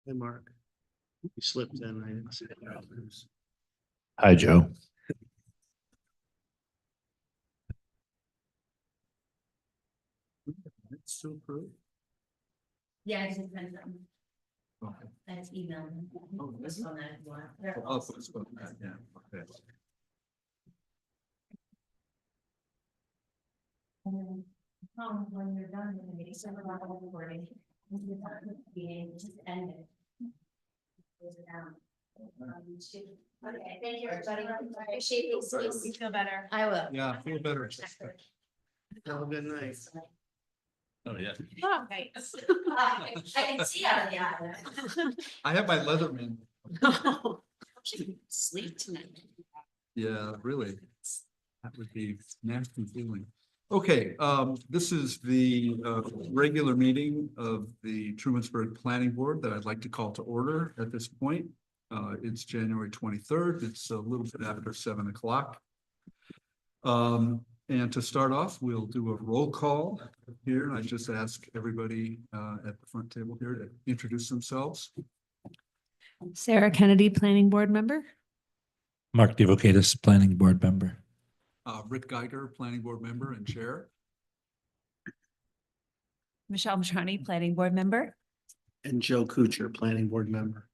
Hey, Mark. You slipped in. I didn't see it. Hi, Joe. It's still approved. Yeah, I just sent them. Okay. That's email. Oh, This one that you want. I'll put this one back, yeah, okay. And then, when you're done with the meeting, so we're not recording. When you're done with the meeting, just end it. Close it down. Okay, thank you, everybody. I appreciate it. You feel better. I will. Yeah, feel better. Have a good night. Oh, yeah. Oh, thanks. I can see out of the eye. I have my Leatherman. Sleep tonight. Yeah, really. That would be nasty feeling. Okay, this is the regular meeting of the Trumansburg Planning Board that I'd like to call to order at this point. It's January 23rd. It's a little bit after 7 o'clock. And to start off, we'll do a roll call here. I just ask everybody at the front table here to introduce themselves. Sarah Kennedy, Planning Board member. Mark DeVocatus, Planning Board member. Rick Geiger, Planning Board member and chair. Michelle Matrani, Planning Board member. And Joe Kuchar, Planning Board member.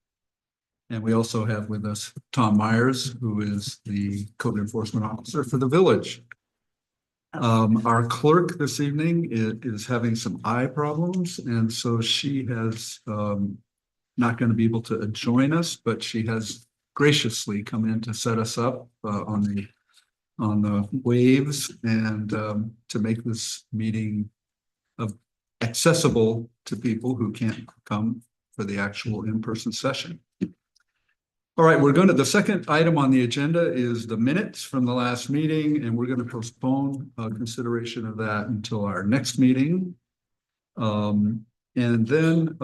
And we also have with us Tom Myers, who is the code enforcement officer for the village. Our clerk this evening is having some eye problems, and so she has not going to be able to join us, but she has graciously come in to set us up on the waves and to make this meeting accessible to people who can't come for the actual in-person session. All right, the second item on the agenda is the minutes from the last meeting, and we're going to postpone consideration of that until our next meeting. And then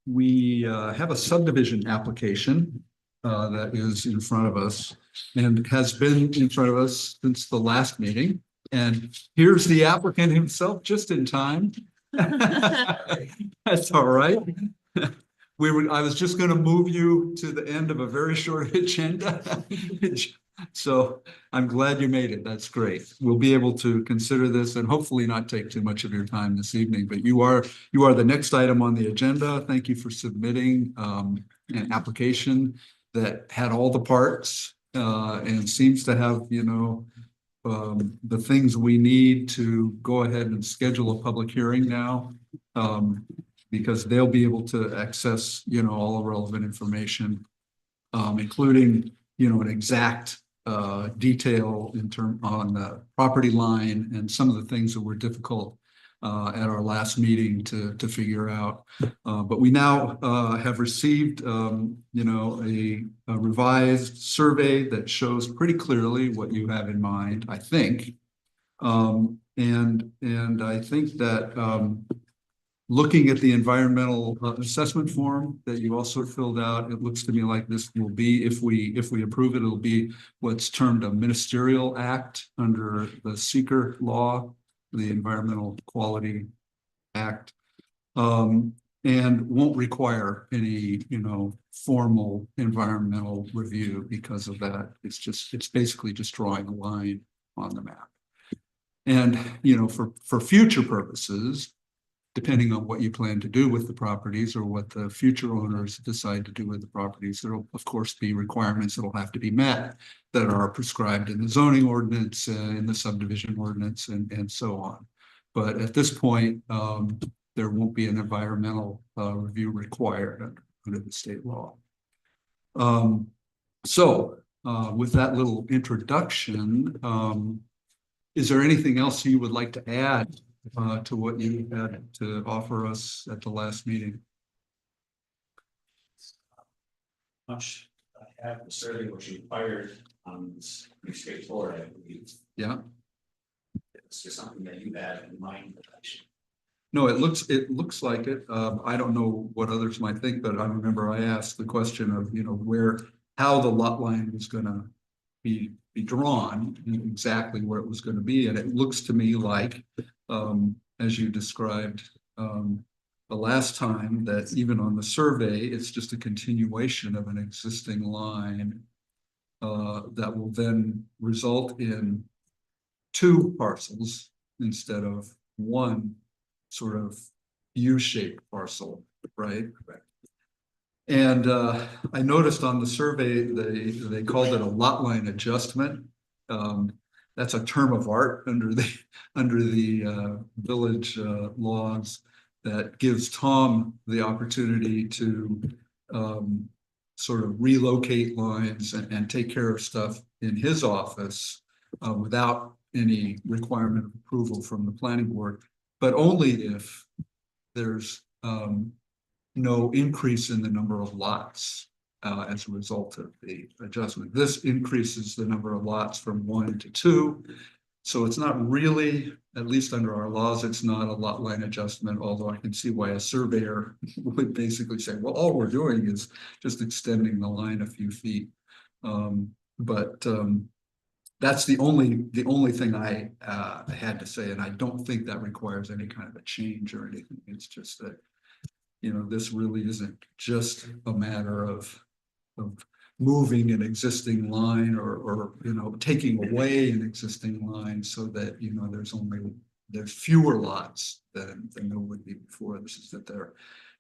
we have a subdivision application that is in front of us and has been in front of us since the last meeting. And here's the applicant himself just in time. That's all right. I was just going to move you to the end of a very short agenda. So I'm glad you made it. That's great. We'll be able to consider this and hopefully not take too much of your time this evening, but you are the next item on the agenda. Thank you for submitting an application that had all the parts and seems to have, the things we need to go ahead and schedule a public hearing now. Because they'll be able to access, all the relevant information, including, an exact detail on the property line and some of the things that were difficult at our last meeting to figure out. But we now have received, a revised survey that shows pretty clearly what you have in mind, I think. And I think that looking at the environmental assessment form that you also filled out, it looks to me like this will be, if we approve it, it'll be what's termed a ministerial act under the seeker law, the Environmental Quality Act, and won't require any, formal environmental review because of that. It's basically just drawing a line on the map. And, for future purposes, depending on what you plan to do with the properties or what the future owners decide to do with the properties, there will of course be requirements that will have to be met that are prescribed in the zoning ordinance, in the subdivision ordinance, and so on. But at this point, there won't be an environmental review required under the state law. So with that little introduction, is there anything else you would like to add to what you had to offer us at the last meeting? Much I have the survey which you fired it's pretty straightforward, I believe. Yeah. It's just something that you had in mind that I should. No, it looks like it. I don't know what others might think, but I remember I asked the question of, how the lot line was gonna be drawn and exactly where it was going to be. And it looks to me like, as you described, the last time that even on the survey, it's just a continuation of an existing line that will then result in two parcels instead of one sort of U-shaped parcel, right? And I noticed on the survey, they called it a lot line adjustment. That's a term of art under the village laws that gives Tom the opportunity to sort of relocate lines and take care of stuff in his office without any requirement of approval from the planning board, but only if there's no increase in the number of lots as a result of the adjustment. This increases the number of lots from 1 to 2. So it's not really, at least under our laws, it's not a lot line adjustment, although I can see why a surveyor would basically say, well, all we're doing is just extending the line a few feet. That's the only thing I had to say, and I don't think that requires any kind of a change or anything. It's just that, you know, this really isn't just a matter of moving an existing line or you know, taking away an existing line so that, you know, there's fewer lots than there would be before. This is that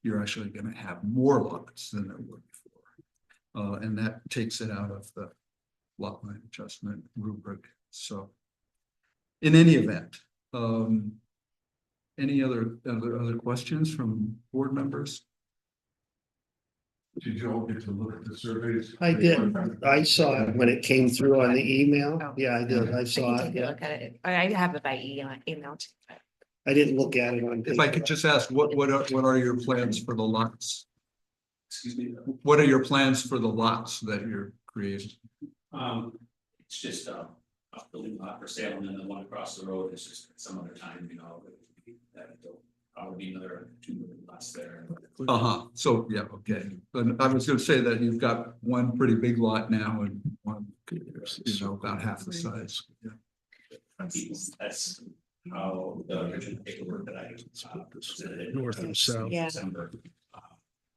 you're actually going to have more lots than there were before. And that takes it out of the lot line adjustment rubric. So in any event, any other questions from board members? Did you all get to look at the surveys? I did. I saw it when it came through on the email. Yeah, I did. I I saw can it. take a Yeah. look at it. I have it by email too. I didn't look at it on. If I could just ask, what are your plans for the lots? Excuse me. What are your plans for the lots that you're creating? It's just a building lot for sale, and then the one across the road is just at some other time, you know, that there'll probably be another 2 lots there. So, yeah, okay. But I was gonna say that you've got one pretty big lot now and one, you know, about half the size. Yeah. That's how the original paperwork that I presented. North and south. Yeah. December,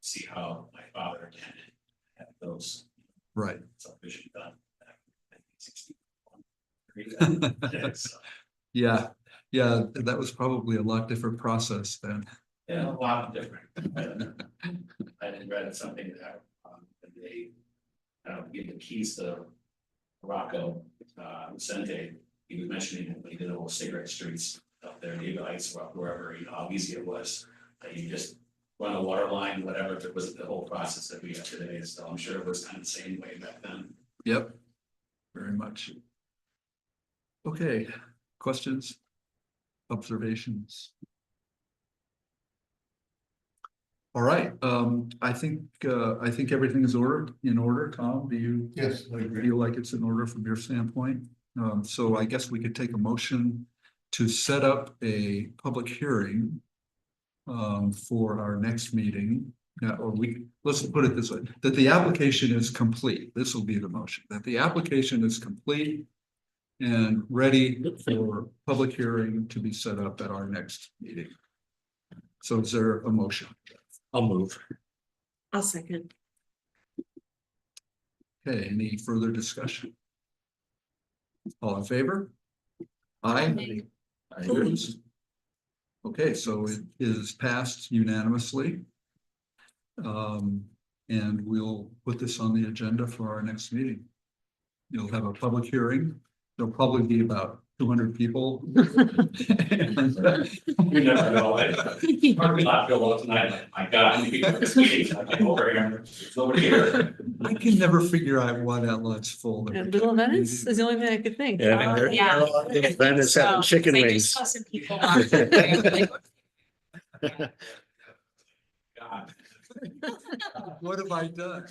see how my father intended to have those Right. subdivision done. Back in 1961. So, Yeah, that was probably a lot different process then. yeah, a lot different. I had read something that they give the keys to Rocco Vicente. He was mentioning when he did the whole cigarette streets up there, David Heights, or wherever, you know, how easy it was. That you just run a water line, whatever, it was the whole process that we have today. So I'm sure it was kind of the same way back then. Yep. Very much. Okay, questions? Observations? All right, I think everything is in order. Tom, do you? Yes, I agree. Feel like it's in order from your standpoint? So I guess we could take a motion to set up a public hearing for our next meeting. Let's put it this way, that the application is complete. This will be the motion, that the application is complete and ready for public hearing to be set up at our next meeting. So is there a motion? I'll move. I'll second. Okay, any further discussion? All in favor? Aye. Opposed? Okay, so it is passed unanimously. And we'll put this on the agenda for our next meeting. You'll have a public hearing. There'll probably be about 200 people. You never know. Parking lot filled up tonight, like, my God, how many people are this meeting? I came over here, there's nobody here. I can never figure out why that lot's full. Little Venice is the only thing I could think. Yeah, I mean, they're- Yeah. Then it's having chicken I wings. just saw some people. God, What have I done?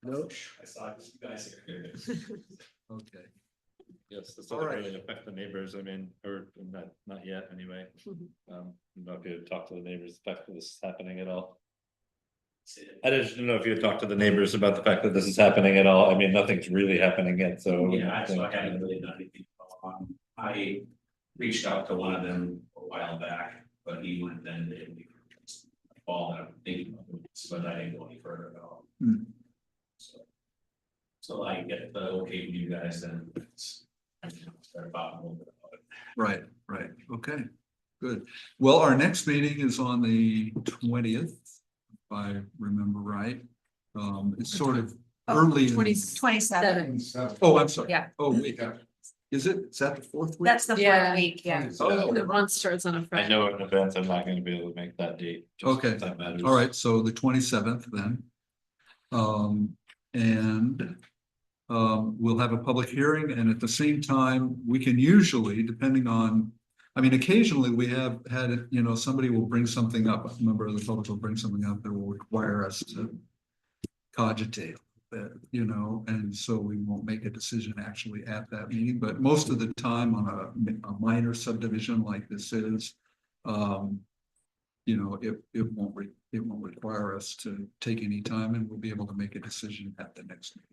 Nope. I saw you guys here. Okay, Yes, this All doesn't right. really affect the neighbors, I mean, or not yet, anyway. Not if you talk to the neighbors, the fact that this is happening at all. I just don't know if you had talked to the neighbors about the fact that this is happening at all, I mean, nothing's really happening yet, so. Yeah, so I haven't really done anything. I reached out to one of them a while back, But he went then, and all that I'm thinking of, but I didn't go any further at all. Hmm. So I get the okay from you guys, then it's, I can start about a little bit about it. Right, right, okay, good. Well, our next meeting is on the 20th, if I remember right. It's sort of early. 27. Oh, I'm sorry. Yeah. Oh, wait, is it, is that the fourth week? That's the Yeah. fourth week, yeah. Oh, The one starts on a I Friday. know in advance I'm not gonna be able to make that date. just Okay. if that matters. all right, so the 27th then. And we'll have a public hearing, and at the same time, we can usually, depending on, I mean, occasionally we have had, you know, somebody will bring something up, a member of the public will bring something up that will require us to cogitate, you know, and so we won't make a decision actually at that meeting, but most of the time on a minor subdivision like this is, you know, it won't require us to take any time, and we'll be able to make a decision at the next meeting.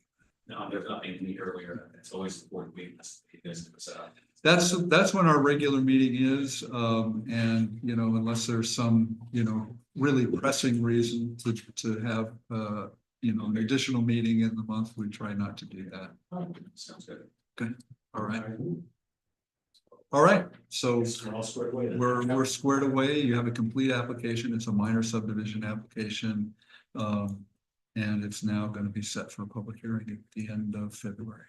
No, there's nothing to meet earlier, it's always the fourth week, that's, you guys can set up. That's when our regular meeting is, and, you know, unless there's some, you know, really pressing reason to have, you know, an additional meeting in the month, we try not to do that. Sounds good. All right. All right, so We're all squared away then. we're squared away. You have a complete application. It's a minor subdivision application. And it's now going to be set for a public hearing at the end of February.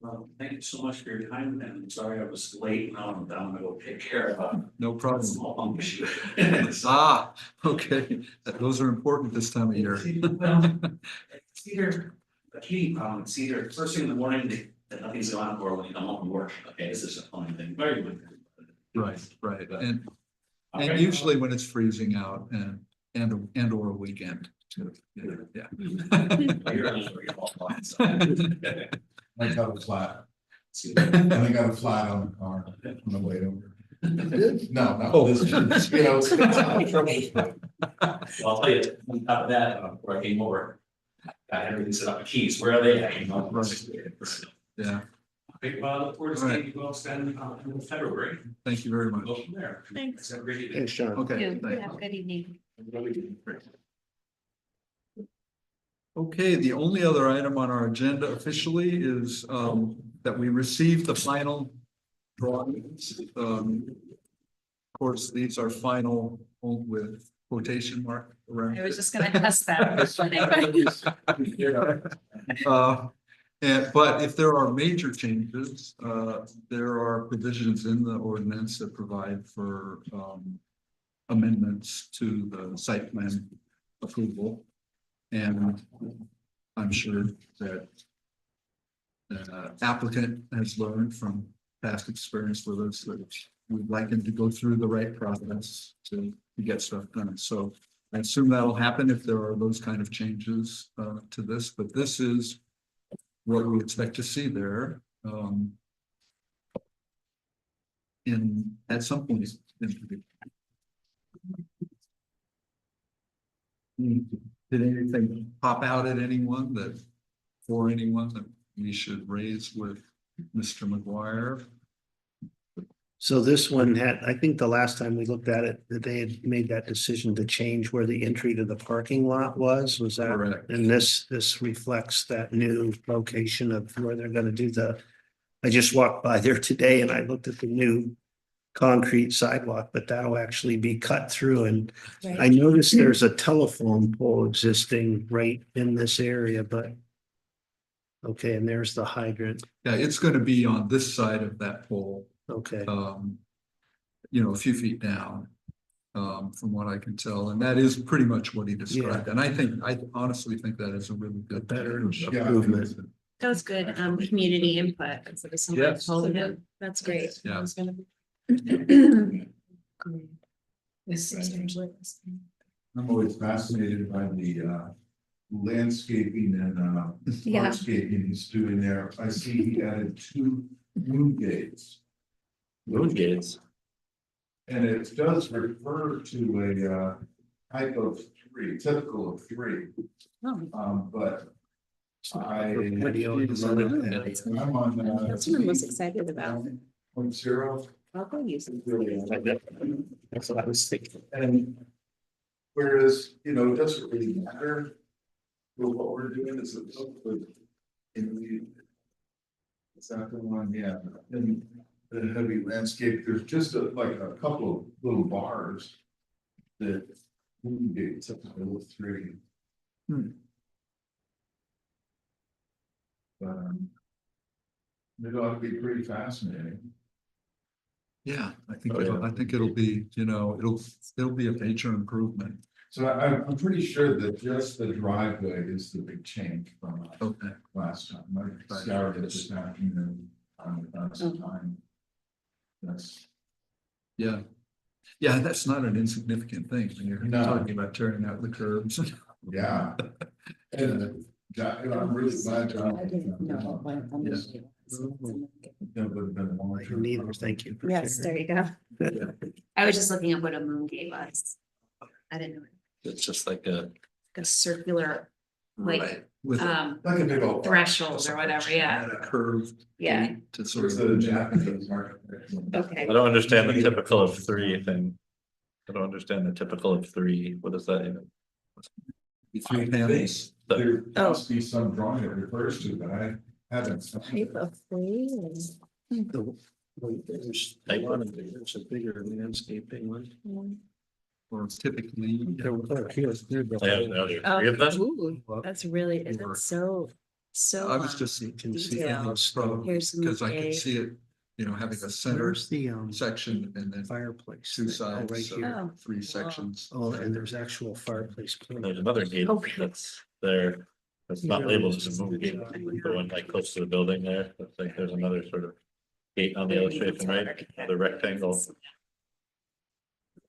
Well, thank you so much for your time, and I'm sorry I was late, now I'm down to go take care of a No problem. small bump issue. Ah, okay. Those are important this time of year. It's either a key problem, it's either first thing in the morning that nothing's going on, or when you come home from work, okay, this is a funny thing, very good. Right, right. And Okay. usually when it's freezing out and or a weekend too. Yeah. You're your fault. I got a flat, See, and I got a flat on the car on the way over. No, no, Oh. this, you know, it's trouble. Well, I'll tell you, on top of that, before I came over, I had everything set up with keys, where are they at, you know? Yeah, Okay, well, look forward to seeing you all stand in February, thank you very much. go from there. Thanks. Have a great evening. Thanks, Sean. Okay, Have thanks. a good evening. Okay, the only other item on our agenda officially is that we received the final drawings. Of course, these are final with quotation mark around. I was just gonna ask that. That's funny. But if there are major changes, there are provisions in the ordinance that provide for amendments to the site plan approval. And I'm sure that the applicant has learned from past experience with us that we'd like him to go through the right process to get stuff done. So I assume that'll happen if there are those kind of changes to this, but this is what we expect to see there at some point in the. Did anything pop out at anyone that we should raise with Mr. McGuire? So this one had, I think the last time we looked at it, that they had made that decision to change where the entry to the parking lot was that? Correct. And this reflects that new location of where they're gonna do I just walked by there today and I looked at the new concrete sidewalk, but that'll actually be cut through, and I noticed there's a telephone pole existing right in this area, but okay, and there's the hydrant. Yeah, it's gonna be on this side of that pole, Okay, you know, a few feet down. From what I can tell, and that is pretty much what he described, and I honestly think that is a really good. Better. Yeah, Improvement. That was good, community input, instead of somebody Yes. told him, that's great. Yeah. I'm always fascinated by the landscaping and Yeah. hardscaping he's doing there. I see he added 2 moon gates. Moon gates. And it does refer to a type of tree, typical of tree. But I. Video is on it. I'm on. That's what I'm most excited about. 0.0. I'll go use it. That's what I was thinking. And whereas, you know, it doesn't really matter. What we're doing is it's in the. Is that the one? Yeah, in the heavy landscape, there's just like a couple of little bars. That it's up to level 3. It ought to be pretty fascinating. Yeah, I think, Oh, yeah. I think it'll be, you know, it'll be a major improvement. So I'm pretty sure that just the driveway is the big change from Okay. last time. I scoured it this afternoon. Some time. That's, Yeah. Yeah, that's not an insignificant thing when you're No. talking about tearing out the curbs. yeah. And I'm really glad. John- That would have been a long term. Neither, thank you. for Yes, there sharing. you go. I was just looking at what a moon gate was. I didn't know, It's just like a, like a circular, like, Right, with um, Like a big old. threshold or whatever, yeah, a curved. yeah, gate to sort Sort of. of the Japanese market. okay. I don't understand the typical of 3 thing. I don't understand the typical of 3. What is that even? 3 panels. There Oh. must be some drawing it refers to, but I haven't. Type of three and- There's a lot of, there's a bigger landscaping one. Or typically. There were, here's. I have no idea. 3 of them? Ooh, that's really, that's so. I was just, You can see Detail. the stove. Here's some because I can gate. see it, you know, having a center Where's the section and then fireplace? 2 Oh, sides, right so here. Oh. 3 sections. Oh, and there's actual fireplace. There's another gate Oh, really? that's there. That's not labeled as a moon gate, the one like close to the building there. Looks like there's another sort of gate on the illustration, right? The rectangle.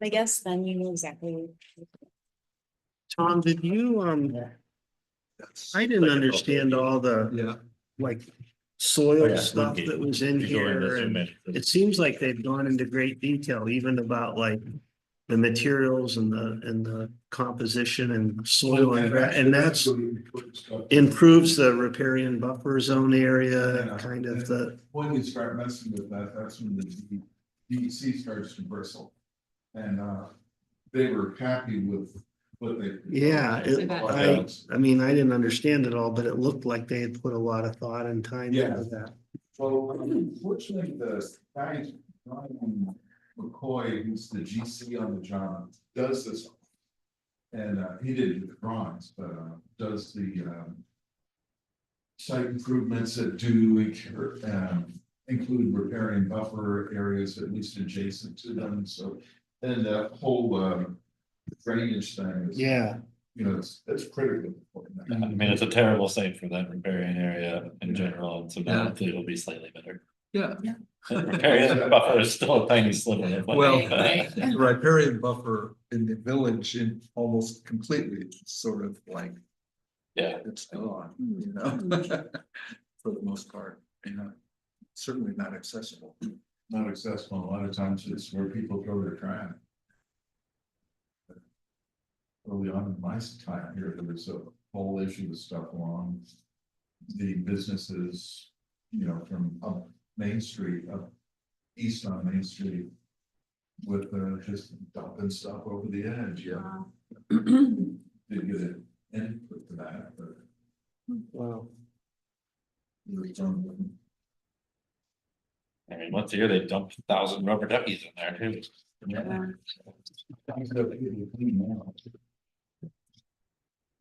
I guess then you know exactly. Tom, did you, That's- I didn't understand all the, Yeah, like, Oh, soil yeah, stuff moon gate. that was in You go in, here, zoom and in. it seems like they've gone into great detail, even about like the materials and the composition and soil and that's improves the riparian buffer zone area, Yeah. kind of the, When you start messing with that, that's when the DEC starts to bristle. And they were happy with what they. yeah, I mean, I didn't understand it all, but it looked like they had put a lot of thought and time Yeah. into that. Well, unfortunately, the guy, Ryan McCoy, who's the GC on the job, does this. And he didn't do the drawings, but does the site improvements that do include repairing buffer areas at least adjacent to them, so. And the whole drainage thing is. Yeah, You know, it's critical. I mean, it's a terrible site for that riparian area in general, and so Yeah. hopefully it'll be slightly better. yeah. Riparian buffer is still a tiny sliver. of land. Well, Right, the riparian buffer in the village in almost completely sort of like, Yeah, it's gone, you know? For the most part, you know, certainly not accessible. Not accessible, a lot of times it's where people throw their trash. Early on in my time here, there was a whole issue with stuff along the businesses, you know, from up Main Street, up east on Main Street. With just dumping stuff over the edge, yeah. Didn't get an input to that, but. wow. I mean, once a year they dump 1,000 rubber duckies in there too.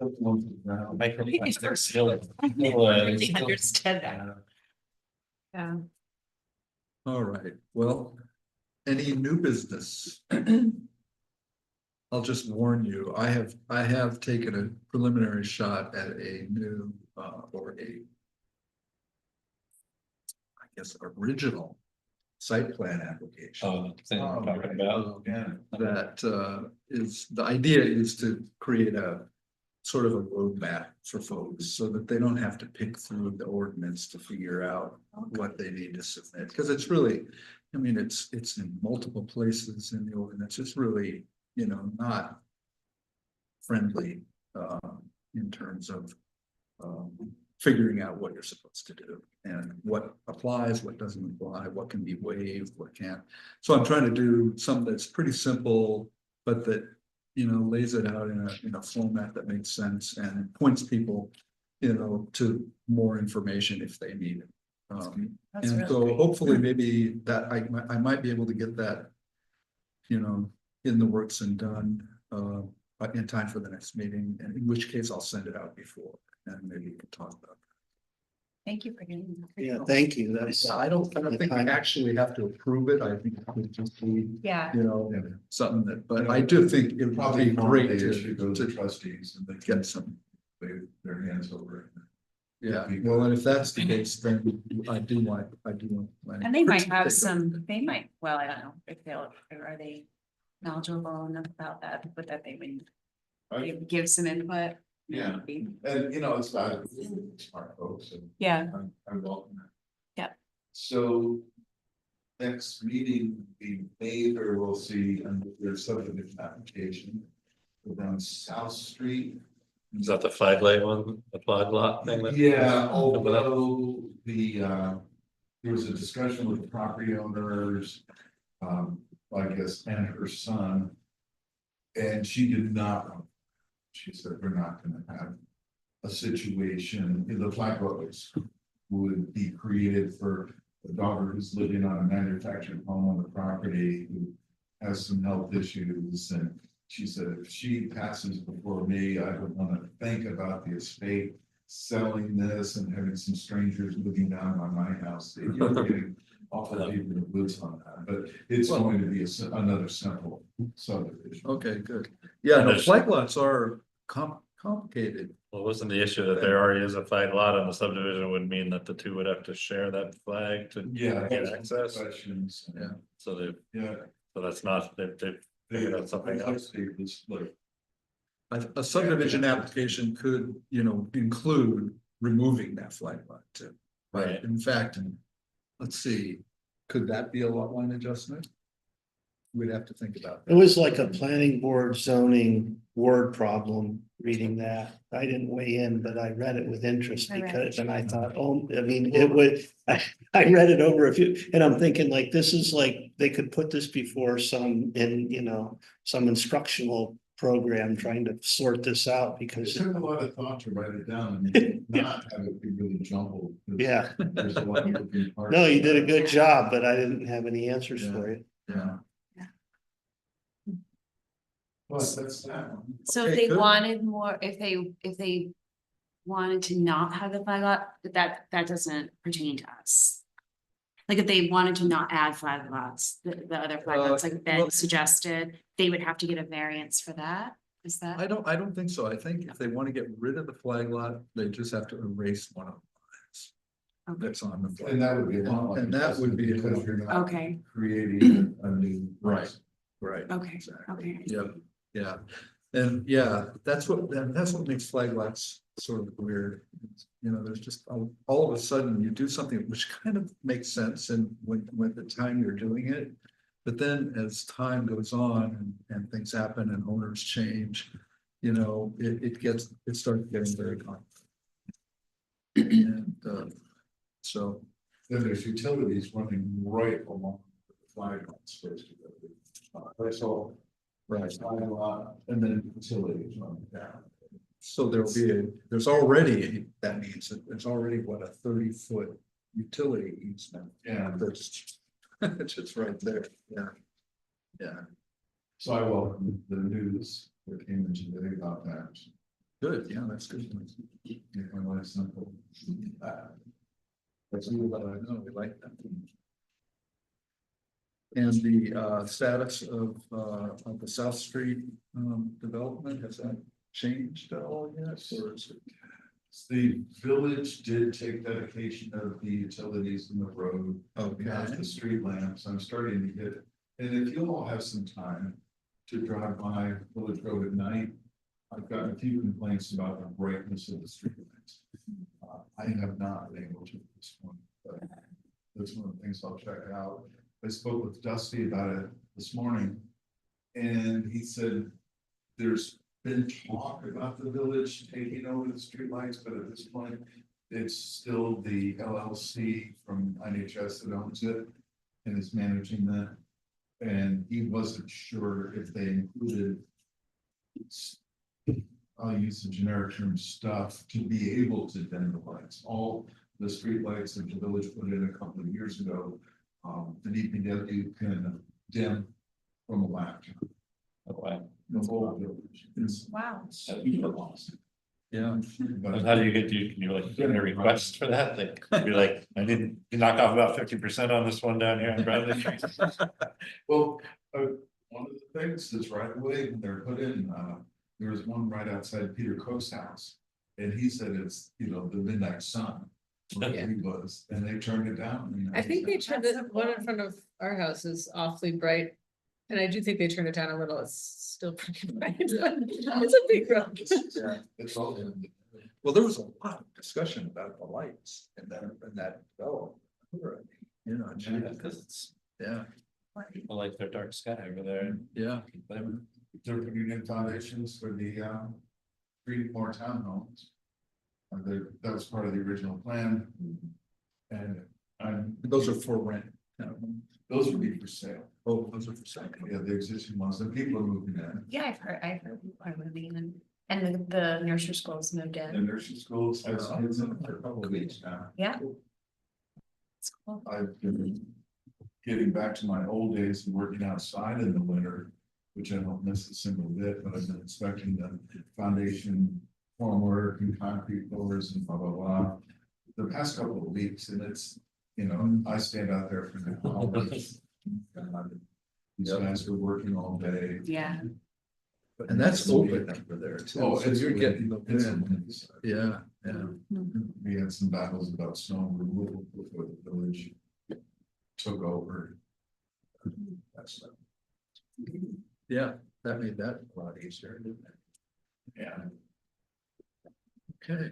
Microplastics are still. really understood that. Yeah. All right, well, any new business? I'll just warn you, I have taken a preliminary shot at a new, or a. I guess, original site plan application. Oh, the thing we're talking about. Yeah. That is, the idea is to create a sort of a roadmap for folks so that they don't have to pick through the ordinance to figure out what they need to submit. Because it's really, I mean, it's in multiple places in the ordinance. It's really, you know, not friendly in terms of figuring out what you're supposed to do and what applies, what doesn't apply, what can be waived, what can't. So I'm trying to do something that's pretty simple, but that, you know, lays it out in a format that makes sense and points people, you know, to more information if they need it. That's And really so great. hopefully maybe that I might be able to get that, you know, in the works and done in time for the next meeting, and in which case I'll send it out before and maybe we can talk about it. Thank you for getting that. Yeah, thank you. That's, I don't think I actually have to approve it. I think it would just be, Yeah, you know, something that, but I do think it would Probably be great great they should go to the to trustees and they get can some. wave their hands over it. Yeah, well, and if that's the case, then I do want. and they might have some, they might, well, I don't know if are they knowledgeable enough about that, but that they would give some input. Yeah. And you know, it's about smart folks and Yeah, I welcome that. Yeah. So. Next meeting, the neighbor will see under their subdivision application. Down South Street. Is that the flag light one, the flag lot thing? that- Yeah, although the, there was a discussion with the property owners. I guess, and her son. And she did not. She said, we're not gonna have a situation, the flag roads would be created for a daughter who's living on a manufactured home on the property who has some health issues. And she said, if she passes before me, I would want to think about the estate selling this and having some strangers moving down on my house. You're getting awful deep in the woods on that, but it's going to be another simple subdivision. Okay, good. Yeah, no, There's- flag lots are complicated. Well, wasn't the issue that there already is a flag lot on the subdivision would mean that the two would have to share that flag to Yeah. get access? Questions. Yeah. So they, Yeah. so that's not, they've figured out something else. A subdivision application could, you know, include removing that flag lot too. Right. In fact, let's see, could that be a lot line adjustment? We'd have to think about it was like a planning board zoning word problem reading that. I didn't weigh in, but I read it with interest I read because, and I thought, oh, I mean, it would. I read it over a few, and I'm thinking like, this is like, they could put this before some you know, some instructional program trying to sort this out It because. took a lot of thought to write it down and not have it be really jumbled. Yeah, There's a lot of moving parts. no, you did a good job, but I didn't have any answers Yeah. for you. Yeah, But that's that one. so if Okay, they good. wanted more, if they wanted to not have the flag lot, that doesn't pertain to us. Like if they wanted to not add flag lots, the other flag lots like Ben well- suggested, they would have to get a variance for that, is that? I don't think so. I think if they want to get rid of the flag lot, they just have to erase one of the lines. Okay. That's on the flag. And that would be a lot. like And that would be- because you're not Okay, creating a new. Right. Right. okay, Exactly. okay. Yep, yeah, and yeah, that's what makes flag lots sort of weird. You know, there's just all of a sudden you do something which kind of makes sense and when the time you're doing it. But then as time goes on and things happen and owners change, you know, it starts getting very complicated. And so, Then there's utilities running right along the flag lot supposed to go. That's all. Right, flag lot, and then utilities running down. so there's already what, a 30-foot utility easement. Yeah. That's just right there, yeah. Yeah, So I welcome the news that came in today about that. good, yeah, that's good. Make my life simple. That's what I know, we like that. And the status of the South Street development, has that changed at all yet, or is it? The village did take dedication of the utilities in the road, not Okay, the street lamps. I'm starting to get, and if you all have some time to drive by Village Road at night, I've gotten a few complaints about the brightness of the street lights. I have not been able to this one, but that's one of the things I'll check out. I spoke with Dusty about it this morning. And he said, there's been talk about the village taking over the streetlights, but at this point, it's still the LLC from IHS that owns it and is managing that. And he wasn't sure if they included. I'll use the generic term stuff to be able to dim the lights. All the street lights that the village put in a couple of years ago. The DPW can dim from a laptop. Okay. The whole village. It's Wow. Yeah. But how do you get, can you like get a request for that? Like, you're like, I didn't, you knock off about 50% on this one down here on Bradley Street. Well, one of the things that's right away when they're put in, there was one right outside Peter Cook's house. And he said it's, you know, the midnight sun. Where he was, and they turned it down. I think they turned it, one in front of our house is awfully bright. And I do think they turned it down a little, it's still pretty bright, but it's a big room. Yeah. It's all in. Well, there was a lot of discussion about the lights and that development. You know, Yeah, because it's, yeah, people like their dark sky over there. yeah. They're putting in foundations for the, 3 more townhomes. That was part of the original plan. And Those are for rent. those would be for sale. Oh, those are for sale. Yeah, the existing ones, and people are moving in. Yeah, I've heard people are moving in, and the nursery schools moved The in. nursery schools, has kids in it for a couple of weeks now. Yeah. It's cool. I've been getting back to my old days and working outside in the winter, which I don't miss a single bit, but I've been inspecting the foundation, formwork and concrete floors and blah, blah, blah. The past couple of weeks, and it's, you know, I stand out there for the hours. These guys are working all day. Yeah. And that's open over there too. Oh, So it's you're getting the it's wind. Yeah, yeah. We had some battles about snow removal before the village took over. That's, Yeah, that made that a lot easier, didn't it? yeah. Okay,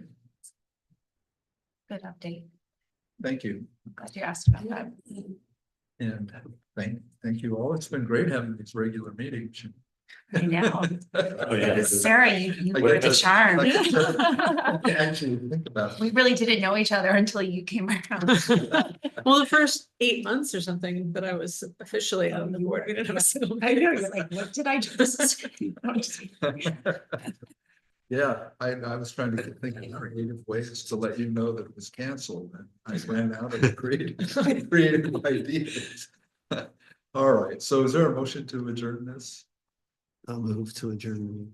Good update. thank you. Glad you asked about that. And thank you all. It's been great having these regular meetings. I know. Oh, yeah. Sarah, you I were get the to- charm. I get to Actually, think about We really didn't know each other until you came around. Well, the first 8 months or something that I was officially on the board, we didn't have a single. I know, you're like, what did I just? Yeah, I was trying to think of creative ways to let you know that it was canceled and I ran out of creative ideas. All right, so is there a motion to adjourn this? I'll move to adjourn.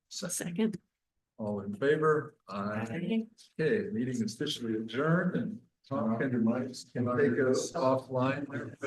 Second. All in favor? Aye. Okay, meeting is officially adjourned and Tom can take us offline there.